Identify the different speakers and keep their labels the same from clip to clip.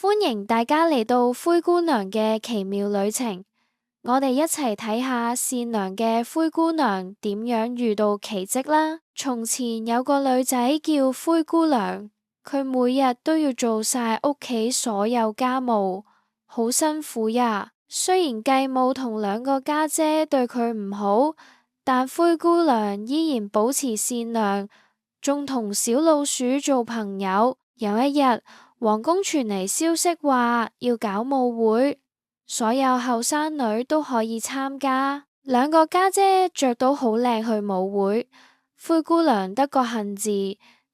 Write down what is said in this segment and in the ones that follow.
Speaker 1: 歡迎大家嚟到灰姑娘嘅奇妙旅程，我哋一齊睇下善良嘅灰姑娘點樣遇到奇蹟啦。從前有個女仔叫灰姑娘，佢每日都要做晒屋企所有家務，好辛苦呀。雖然繼母同兩個家姐對佢唔好，但灰姑娘依然保持善良，仲同小老鼠做朋友。有一日，皇宮傳嚟消息話要搞舞會，所有後生女都可以參加。兩個家姐着到好靚去舞會，灰姑娘得個恨字，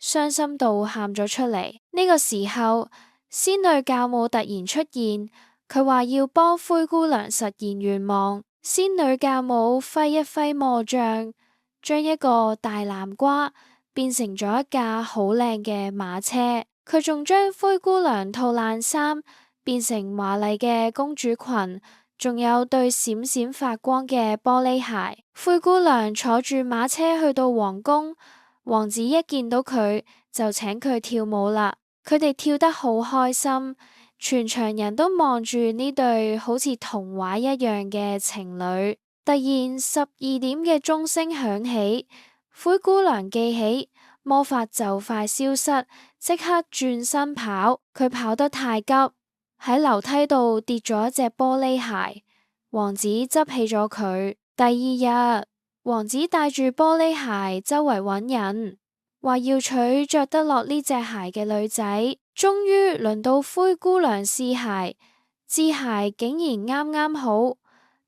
Speaker 1: 傷心到喊咗出嚟。呢個時候，仙女教母突然出現，佢話要幫灰姑娘實現願望。仙女教母揮一揮魔杖，將一個大南瓜變成咗一架好靚嘅馬車。佢仲將灰姑娘套爛衫變成華麗嘅公主裙，仲有對閃閃發光嘅玻璃鞋。灰姑娘坐住馬車去到皇宮，王子一見到佢就請佢跳舞啦。佢哋跳得好開心，全場人都望住呢對好似童話一樣嘅情侶。突然12點嘅鐘聲響起，灰姑娘記起魔法就快消失，即刻轉身跑。佢跑得太急，喺樓梯度跌咗一隻玻璃鞋。王子執起咗佢。第二日，王子帶住玻璃鞋周圍揾人，話要娶着得落呢隻鞋嘅女仔。終於輪到灰姑娘試鞋，隻鞋竟然啱啱好，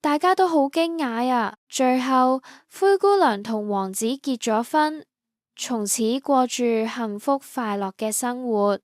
Speaker 1: 大家都好驚訝呀。最後，灰姑娘同王子結咗婚，從此過住幸福快樂嘅生活。